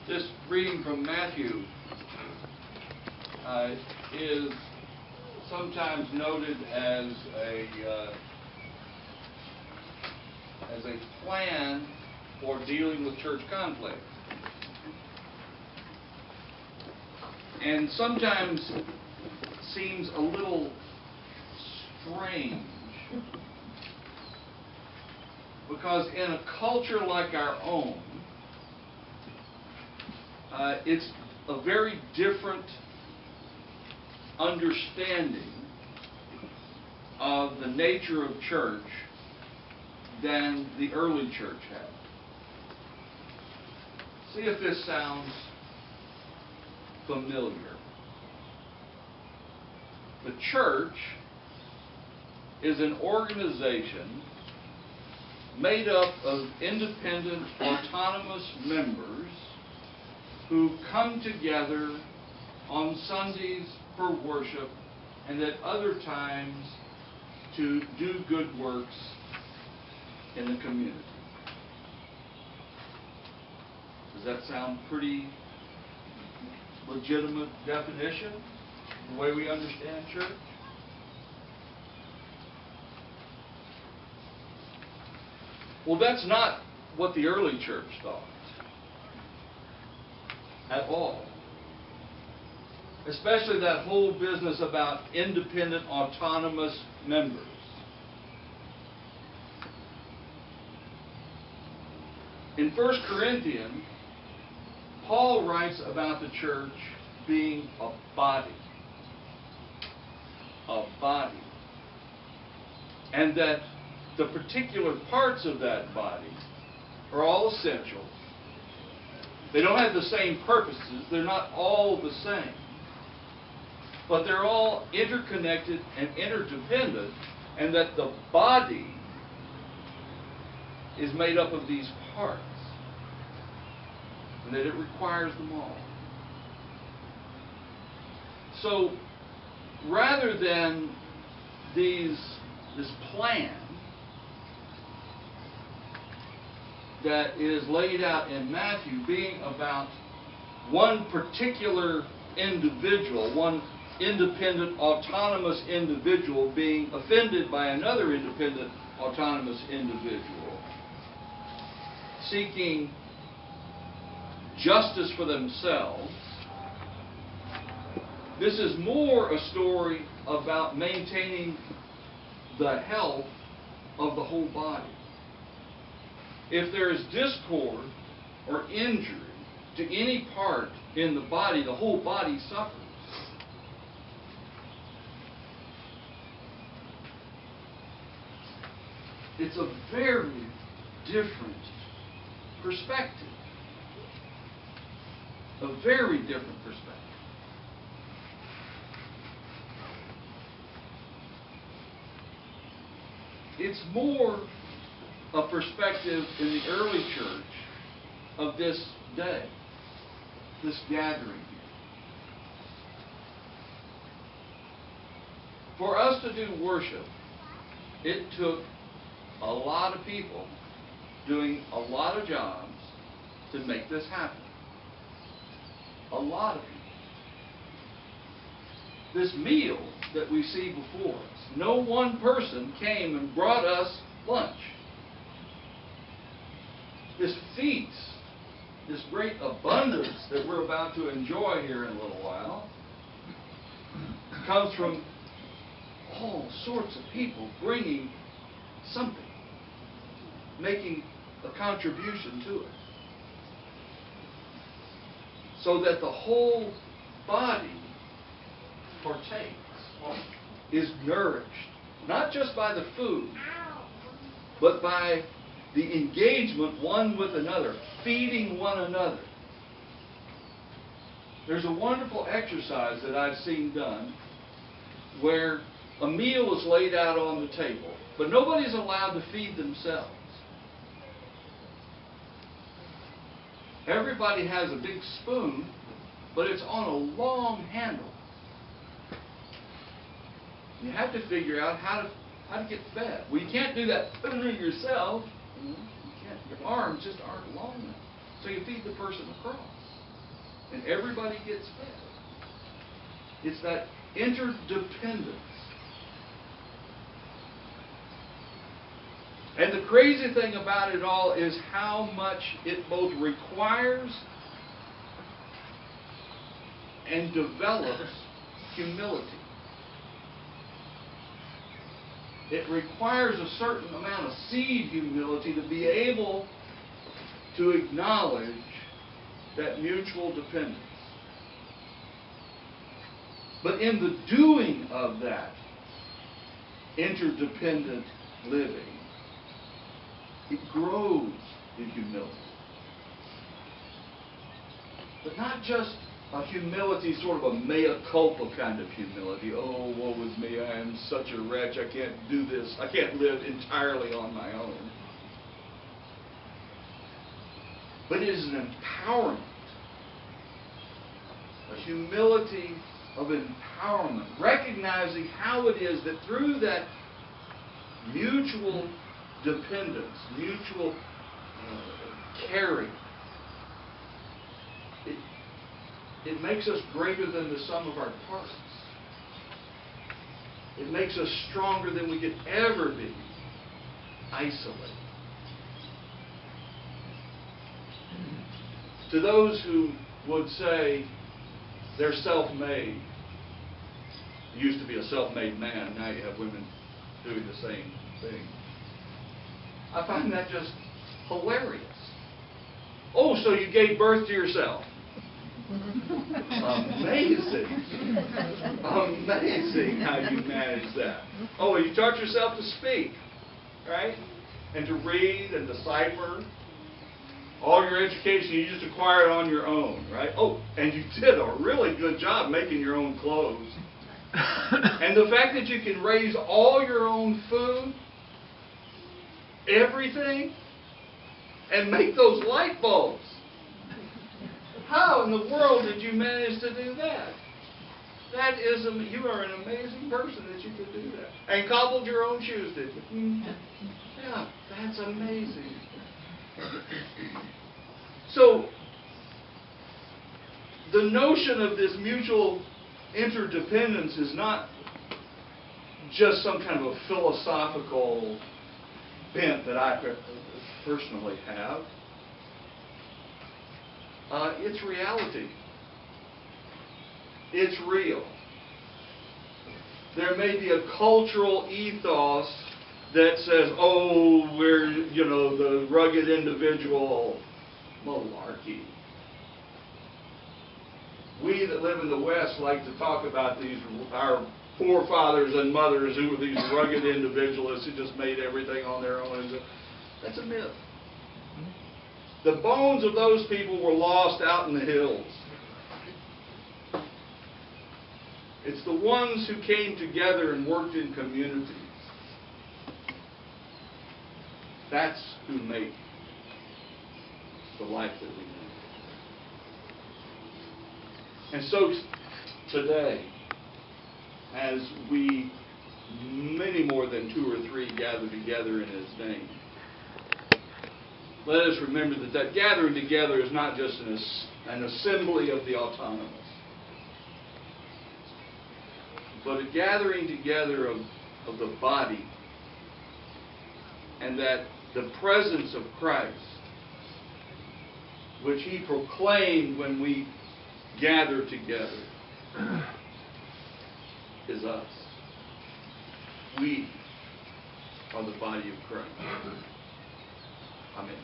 This reading from Matthew is sometimes noted as a plan for dealing with church conflict. And sometimes seems a little strange, because in a culture like our own, it's a very different understanding of the nature of church than the early church had. See if this sounds familiar. The church is an organization made up of independent, autonomous members who come together on Sundays for worship and at other times to do good works in the community. Does that sound pretty legitimate definition, the way we understand church? Well, that's not what the early church thought at all. Especially that whole business about independent, autonomous members. In 1 Corinthians, Paul writes about the church being a body. A body. And that the particular parts of that body are all essential. They don't have the same purposes. They're not all the same. But they're all interconnected and interdependent, and that the body is made up of these parts, and that it requires them all. So, rather than this plan that is laid out in Matthew being about one particular individual, one independent, autonomous individual being offended by another independent, autonomous individual, seeking justice for themselves, this is more a story about maintaining the health of the whole body. If there is discord or injury to any part in the body, the whole body suffers. It's a very different perspective. A very different perspective. It's more a perspective in the early church of this day, this gathering here. For us to do worship, it took a lot of people doing a lot of jobs to make this happen. A lot of people. This meal that we see before us, no one person came and brought us lunch. This feast, this great abundance that we're about to enjoy here in a little while, comes from all sorts of people bringing something, making a contribution to it, so that the whole body partakes, is nourished, not just by the food, but by the engagement one with another, feeding one another. There's a wonderful exercise that I've seen done where a meal is laid out on the table, but nobody's allowed to feed themselves. Everybody has a big spoon, but it's on a long handle. You have to figure out how to get fed. Well, you can't do that yourself. You can't. Your arms just aren't long enough. So you feed the person across. and everybody gets fed. It's that interdependence. And the crazy thing about it all is how much it both requires and develops humility. It requires a certain amount of seed humility to be able to acknowledge that mutual dependence. But in the doing of that interdependent living, it grows in humility. But not just a humility, sort of a mea culpa kind of humility. Oh, woe is me, I am such a wretch, I can't do this, I can't live entirely on my own. But it is an empowerment. A humility of empowerment. Recognizing how it is that through that mutual dependence, mutual caring, it makes us greater than the sum of our parts. It makes us stronger than we could ever be isolated. To those who would say they're self-made, it used to be a self-made man, now you have women doing the same thing. I find that just hilarious. Oh, so you gave birth to yourself. Amazing. Amazing how you manage that. Oh, you taught yourself to speak, right? And to read and decipher. All your education you just acquired on your own, right? Oh, and you did a really good job making your own clothes. And the fact that you can raise all your own food, everything, and make those light bulbs. How in the world did you manage to do that? That is, you are an amazing person that you could do that. And cobbled your own shoes, did you? Yeah, that's amazing. So, the notion of this mutual interdependence is not just some kind of a philosophical bent that I personally have. It's reality. It's real. There may be a cultural ethos that says, oh, we're, the rugged individual. Malarkey. We that live in the West like to talk about our forefathers and mothers who were these rugged individualists who just made everything on their own. That's a myth. The bones of those people were lost out in the hills. It's the ones who came together and worked in communities. That's who make the life that we live. And so today, as we, many more than 2 or 3, gather together in His name, let us remember that gathering together is not just an assembly of the autonomous, but a gathering together of the body, and that the presence of Christ, which He proclaimed when we gather together, is us. We are the body of Christ. Amen.